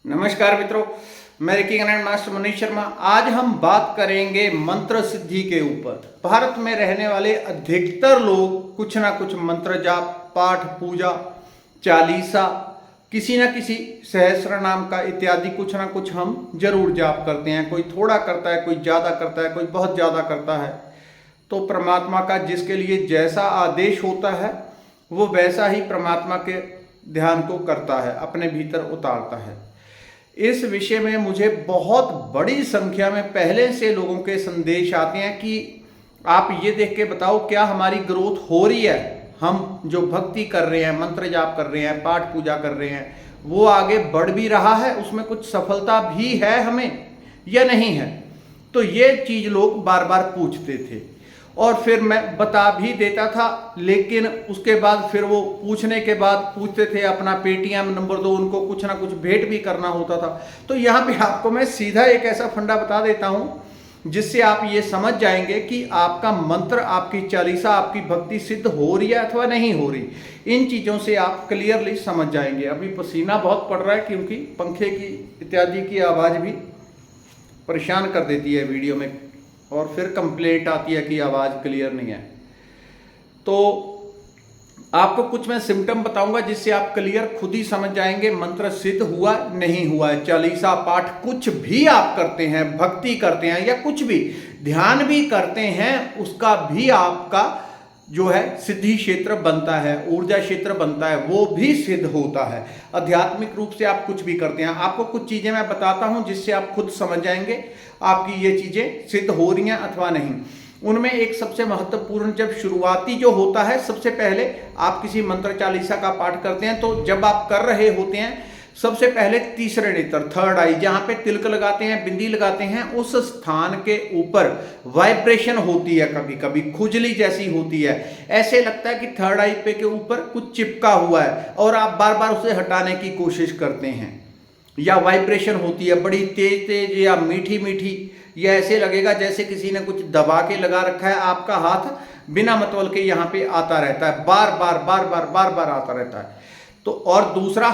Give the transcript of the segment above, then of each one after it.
नमस्कार मित्रों, मैं reiki grand master Manish Sharma. आज हम बात करेंगे मंत्र सिद्धि के ऊपर। भारत में रहने वाले अधिकतर लोग कुछ ना कुछ मंत्र जाप, पाठ, पूजा, चालीसा, किसी ना किसी सहस्त्र नाम का इत्यादि कुछ ना कुछ हम जरूर जाप करते हैं। कोई थोड़ा करता है, कोई ज़्यादा करता है, कोई बहुत ज़्यादा करता है। तो परमात्मा का जिसके लिए जैसा आदेश होता है वो वैसा ही परमात्मा के ध्यान को करता है, अपने भीतर उतारता है। इस विषय में मुझे बहुत बड़ी संख्या में पहले से लोगों के संदेश आते हैं कि आप ये देख के बताओ क्या हमारी ग्रोथ हो रही है, हम जो भक्ति कर रहे हैं, मंत्र जाप कर रहे हैं, पाठ पूजा कर रहे हैं, वो आगे बढ़ भी रहा है, उसमें कुछ सफलता भी है हमें या नहीं है। तो ये चीज़ लोग बार बार पूछते थे और फिर मैं बता भी देता था, लेकिन उसके बाद फिर वो पूछने के बाद पूछते थे अपना पेटीएम नंबर दो, उनको कुछ ना कुछ भेंट भी करना होता था। तो यहाँ पे आपको मैं सीधा एक ऐसा फंडा बता देता हूँ जिससे आप ये समझ जाएंगे कि आपका मंत्र, आपकी चालीसा, आपकी भक्ति सिद्ध हो रही है अथवा नहीं हो रही। इन चीज़ों से आप क्लियरली समझ जाएंगे। अभी पसीना बहुत पड़ रहा है क्योंकि पंखे की इत्यादि की आवाज़ भी परेशान कर देती है वीडियो में, और फिर कंप्लेंट आती है कि आवाज़ क्लियर नहीं है। तो आपको कुछ मैं सिम्टम बताऊंगा जिससे आप क्लियर खुद ही समझ जाएंगे मंत्र सिद्ध हुआ नहीं हुआ है। चालीसा पाठ कुछ भी आप करते हैं, भक्ति करते हैं या कुछ भी ध्यान भी करते हैं, उसका भी आपका जो है सिद्धि क्षेत्र बनता है, ऊर्जा क्षेत्र बनता है, वो भी सिद्ध होता है। आध्यात्मिक रूप से आप कुछ भी करते हैं। आपको कुछ चीज़ें मैं बताता हूं जिससे आप खुद समझ जाएंगे आपकी ये चीज़ें सिद्ध हो रही हैं अथवा नहीं। उनमें एक सबसे महत्वपूर्ण, जब शुरुआती जो होता है, सबसे पहले आप किसी मंत्र चालीसा का पाठ करते हैं तो जब आप कर रहे होते हैं सबसे पहले तीसरे नेत्र, थर्ड आई, जहां पे तिलक लगाते हैं, बिंदी लगाते हैं, उस स्थान के ऊपर वाइब्रेशन होती है, कभी कभी खुजली जैसी होती है। ऐसे लगता है कि थर्ड आई पे के ऊपर कुछ चिपका हुआ है और आप बार बार उसे हटाने की कोशिश करते हैं, या वाइब्रेशन होती है बड़ी तेज तेज या मीठी मीठी, या ऐसे लगेगा जैसे किसी ने कुछ दबा के लगा रखा है। आपका हाथ बिना मतलब के यहाँ पे आता रहता है, बार बार बार बार बार बार आता रहता है। तो और दूसरा,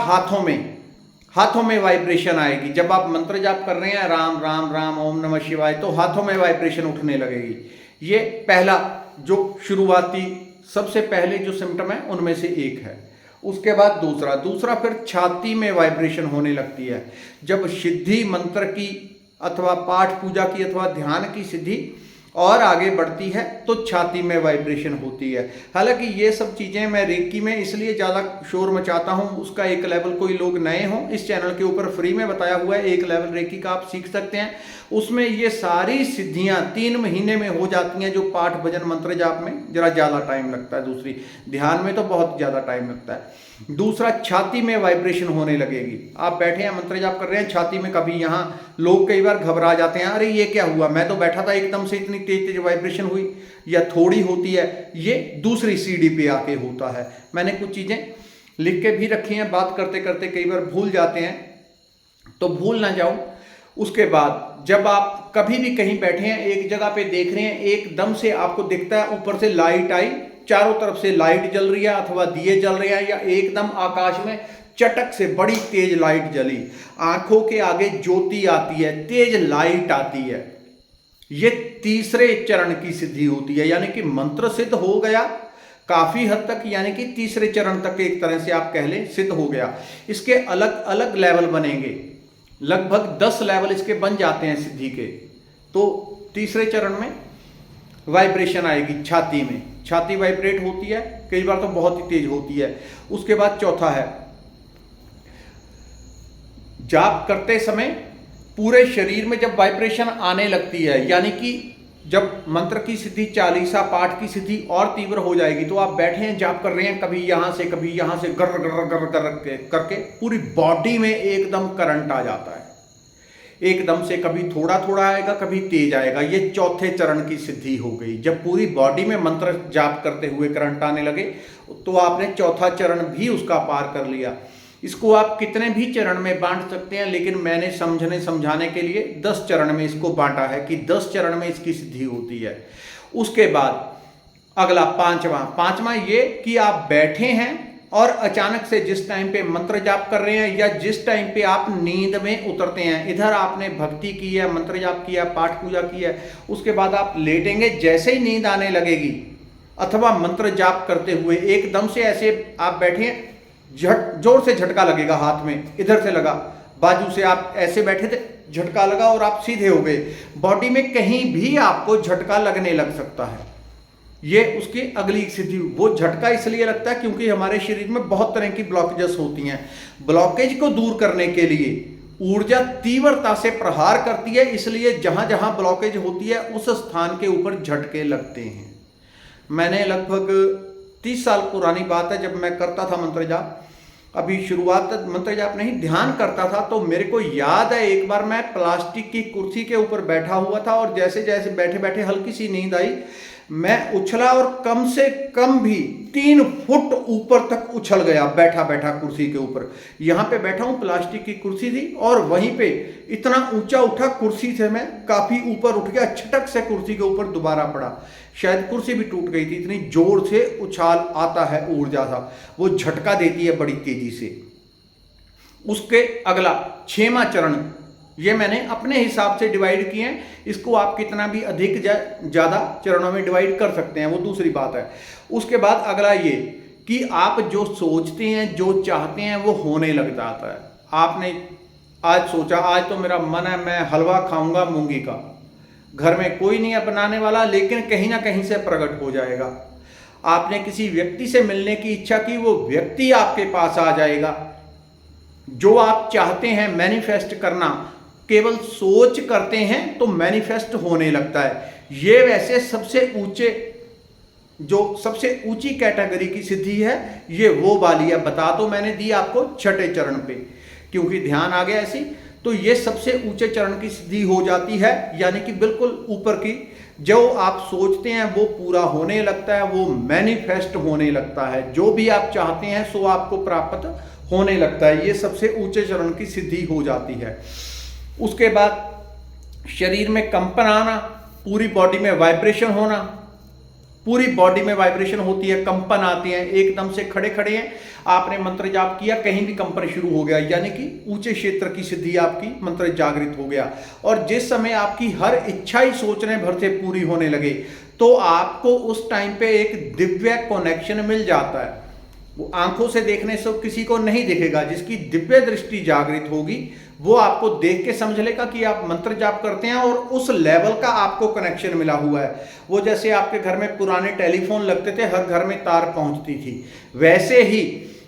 हाथों में वाइब्रेशन आएगी। जब आप मंत्र जाप कर रहे हैं राम राम राम ओम नमः शिवाय, तो हाथों में वाइब्रेशन उठने लगेगी। ये पहला जो शुरुआती सबसे पहले जो सिम्टम है उनमें से एक है। उसके बाद दूसरा फिर छाती में वाइब्रेशन होने लगती है। जब सिद्धि मंत्र की अथवा पाठ पूजा की अथवा ध्यान की सिद्धि और आगे बढ़ती है तो छाती में वाइब्रेशन होती है। हालांकि ये सब चीज़ें मैं रेकी में इसलिए ज़्यादा शोर मचाता हूँ, उसका एक लेवल कोई लोग नए हों, इस चैनल के ऊपर फ्री में बताया हुआ है, एक लेवल रेकी का आप सीख सकते हैं। उसमें ये सारी सिद्धियाँ 3 महीने में हो जाती हैं, जो पाठ भजन मंत्र जाप में जरा ज़्यादा टाइम लगता है, दूसरी ध्यान में तो बहुत ज़्यादा टाइम लगता है। दूसरा, छाती में वाइब्रेशन होने लगेगी। आप बैठे हैं मंत्र जाप कर रहे हैं, छाती में कभी यहाँ लोग कई बार घबरा जाते हैं, अरे ये क्या हुआ, मैं तो बैठा था एकदम से इतनी तेज तेज वाइब्रेशन हुई, या थोड़ी होती है। ये दूसरी सीढ़ी पे आके होता है। मैंने कुछ चीज़ें लिख के भी रखी हैं, बात करते करते कई बार भूल जाते हैं तो भूल ना जाऊं। उसके बाद जब आप कभी भी कहीं बैठे हैं, एक जगह पे देख रहे हैं, एकदम से आपको दिखता है ऊपर से लाइट आई, चारों तरफ से लाइट जल रही है अथवा दिए जल रहे हैं, या एकदम आकाश में चटक से बड़ी तेज लाइट जली, आंखों के आगे ज्योति आती है, तेज लाइट आती है, ये तीसरे चरण की सिद्धि होती है। यानी कि मंत्र सिद्ध हो गया काफी हद तक, यानी कि तीसरे चरण तक एक तरह से आप कह लें सिद्ध हो गया। इसके अलग अलग लेवल बनेंगे, लगभग 10 लेवल इसके बन जाते हैं सिद्धि के। तो तीसरे चरण में वाइब्रेशन आएगी छाती में, छाती वाइब्रेट होती है, कई बार तो बहुत ही तेज होती है। उसके बाद चौथा है, जाप करते समय पूरे शरीर में जब वाइब्रेशन आने लगती है, यानी कि जब मंत्र की सिद्धि, चालीसा पाठ की सिद्धि और तीव्र हो जाएगी, तो आप बैठे हैं जाप कर रहे हैं, कभी यहां से कभी यहां से गर गर गर गर करके पूरी बॉडी में एकदम करंट आ जाता है, एकदम से कभी थोड़ा थोड़ा आएगा, कभी तेज आएगा। ये चौथे चरण की सिद्धि हो गई। जब पूरी बॉडी में मंत्र जाप करते हुए करंट आने लगे तो आपने चौथा चरण भी उसका पार कर लिया। इसको आप कितने भी चरण में बांट सकते हैं, लेकिन मैंने समझाने के लिए 10 चरण में इसको बांटा है कि 10 चरण में इसकी सिद्धि होती है। उसके बाद अगला पांचवा ये कि आप बैठे हैं और अचानक से जिस टाइम पे मंत्र जाप कर रहे हैं या जिस टाइम पे आप नींद में उतरते हैं, इधर आपने भक्ति की है, मंत्र जाप किया, पाठ पूजा की है, उसके बाद आप लेटेंगे, जैसे ही नींद आने लगेगी अथवा मंत्र जाप करते हुए एकदम से ऐसे आप बैठे, जोर से झटका लगेगा, हाथ में इधर से लगा, बाजू से आप ऐसे बैठे थे, झटका लगा और आप सीधे हो गए। बॉडी में कहीं भी आपको झटका लगने लग सकता है, ये उसकी अगली सिद्धि। वो झटका इसलिए लगता है क्योंकि हमारे शरीर में बहुत तरह की ब्लॉकेजेस होती हैं। ब्लॉकेज को दूर करने के लिए ऊर्जा तीव्रता से प्रहार करती है, इसलिए जहां जहां ब्लॉकेज होती है उस स्थान के ऊपर झटके लगते हैं। मैंने लगभग 30 साल पुरानी बात है, जब मैं करता था मंत्र जाप, अभी शुरुआत तक मंत्र जाप नहीं ध्यान करता था, तो मेरे को याद है एक बार मैं प्लास्टिक की कुर्सी के ऊपर बैठा हुआ था और जैसे जैसे बैठे बैठे हल्की सी नींद आई, मैं उछला और कम से कम भी 3 फुट ऊपर तक उछल गया बैठा बैठा कुर्सी के ऊपर। यहाँ पे बैठा हूँ, प्लास्टिक की कुर्सी थी और वहीं पे इतना ऊंचा उठा, कुर्सी से मैं काफी ऊपर उठ गया, छटक से कुर्सी के ऊपर दोबारा पड़ा, शायद कुर्सी भी टूट गई थी, इतनी जोर से उछाल आता है ऊर्जा था, वो झटका देती है बड़ी तेजी से। उसके अगला 6वां चरण, ये मैंने अपने हिसाब से डिवाइड किए हैं, इसको आप कितना भी अधिक ज़्यादा चरणों में डिवाइड कर सकते हैं, वो दूसरी बात है। उसके बाद अगला ये कि आप जो सोचते हैं, जो चाहते हैं, वो होने लग जाता है। आपने आज सोचा आज तो मेरा मन है मैं हलवा खाऊंगा मूंगी का, घर में कोई नहीं है बनाने वाला, लेकिन कहीं ना कहीं से प्रकट हो जाएगा। आपने किसी व्यक्ति से मिलने की इच्छा की, वो व्यक्ति आपके पास आ जाएगा। जो आप चाहते हैं मैनिफेस्ट करना, केवल सोच करते हैं तो मैनिफेस्ट होने लगता है। ये वैसे सबसे ऊंची कैटेगरी की सिद्धि है, ये वो वाली है। बता तो मैंने दी आपको 6ठे चरण पे, क्योंकि ध्यान आ गया ऐसी, तो ये सबसे ऊंचे चरण की सिद्धि हो जाती है, यानी कि बिल्कुल ऊपर की। जो आप सोचते हैं वो पूरा होने लगता है, वो मैनिफेस्ट होने लगता है। जो भी आप चाहते हैं सो आपको प्राप्त होने लगता है। ये सबसे ऊंचे चरण की सिद्धि हो जाती है। उसके बाद शरीर में कंपन आना, पूरी बॉडी में वाइब्रेशन होना, पूरी बॉडी में वाइब्रेशन होती है, कंपन आती है, एकदम से खड़े खड़े हैं, आपने मंत्र जाप किया, कहीं भी कंपन शुरू हो गया, यानी कि ऊंचे क्षेत्र की सिद्धि आपकी मंत्र जागृत हो गया। और जिस समय आपकी हर इच्छा ही सोचने भर से पूरी होने लगे, तो आपको उस टाइम पे एक दिव्य कनेक्शन मिल जाता है। वो आंखों से देखने से किसी को नहीं दिखेगा, जिसकी दिव्य दृष्टि जागृत होगी वो आपको देख के समझ लेगा कि आप मंत्र जाप करते हैं और उस लेवल का आपको कनेक्शन मिला हुआ है। वो जैसे आपके घर में पुराने टेलीफोन लगते थे, हर घर में तार पहुंचती थी, वैसे ही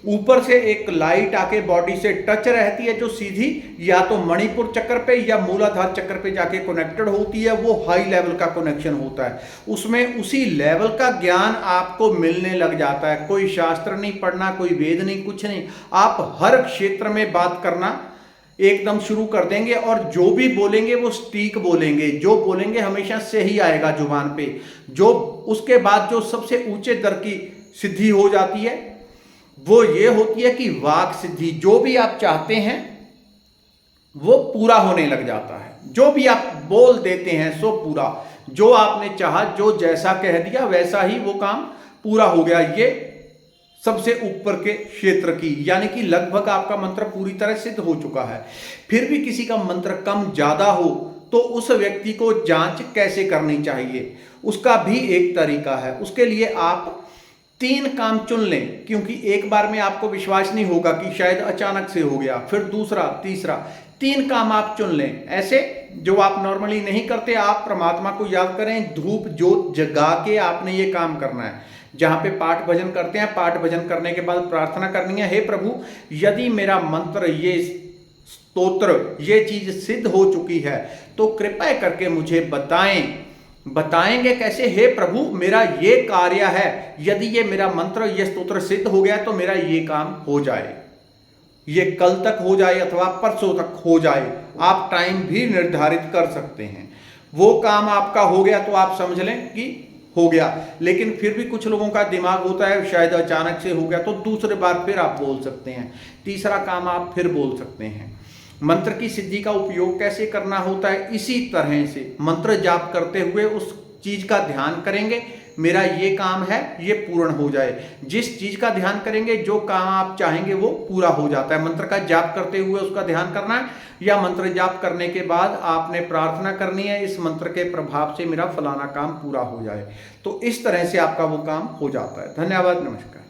ऊपर से एक लाइट आके बॉडी से टच रहती है, जो सीधी या तो मणिपुर चक्र पे या मूलाधार चक्र पे जाके कनेक्टेड होती है। वो हाई लेवल का कनेक्शन होता है, उसमें उसी लेवल का ज्ञान आपको मिलने लग जाता है। कोई शास्त्र नहीं पढ़ना, कोई वेद नहीं, कुछ नहीं, आप हर क्षेत्र में बात करना एकदम शुरू कर देंगे और जो भी बोलेंगे वो स्टीक बोलेंगे, जो बोलेंगे हमेशा सही आएगा जुबान पे। जो उसके बाद जो सबसे ऊंचे दर की सिद्धि हो जाती है वो ये होती है कि वाक सिद्धि। जो भी आप चाहते हैं वो पूरा होने लग जाता है, जो भी आप बोल देते हैं सो पूरा, जो आपने चाहा, जो जैसा कह दिया वैसा ही वो काम पूरा हो गया। ये सबसे ऊपर के क्षेत्र की, यानी कि लगभग आपका मंत्र पूरी तरह सिद्ध हो चुका है। फिर भी किसी का मंत्र कम ज्यादा हो तो उस व्यक्ति को जांच कैसे करनी चाहिए, उसका भी एक तरीका है। उसके लिए आप 3 काम चुन लें, क्योंकि एक बार में आपको विश्वास नहीं होगा कि शायद अचानक से हो गया, फिर दूसरा, तीसरा, 3 काम आप चुन लें ऐसे जो आप नॉर्मली नहीं करते। आप परमात्मा को याद करें, धूप जोत जगा के आपने ये काम करना है। जहां पे पाठ भजन करते हैं, पाठ भजन करने के बाद प्रार्थना करनी है, हे प्रभु यदि मेरा मंत्र, ये स्तोत्र, ये चीज सिद्ध हो चुकी है तो कृपया करके मुझे बताएंगे कैसे? हे प्रभु मेरा ये कार्य है, यदि ये मेरा मंत्र, ये स्तोत्र सिद्ध हो गया तो मेरा ये काम हो जाए, ये कल तक हो जाए अथवा परसों तक हो जाए। आप टाइम भी निर्धारित कर सकते हैं। वो काम आपका हो गया तो आप समझ लें कि हो गया। लेकिन फिर भी कुछ लोगों का दिमाग होता है शायद अचानक से हो गया, तो दूसरे बार फिर आप बोल सकते हैं, तीसरा काम आप फिर बोल सकते हैं। मंत्र की सिद्धि का उपयोग कैसे करना होता है? इसी तरह से मंत्र जाप करते हुए उस चीज का ध्यान करेंगे, मेरा ये काम है ये पूर्ण हो जाए। जिस चीज का ध्यान करेंगे, जो काम आप चाहेंगे वो पूरा हो जाता है। मंत्र का जाप करते हुए उसका ध्यान करना है, या मंत्र जाप करने के बाद आपने प्रार्थना करनी है, इस मंत्र के प्रभाव से मेरा फलाना काम पूरा हो जाए। तो इस तरह से आपका वो काम हो जाता है। धन्यवाद, नमस्कार।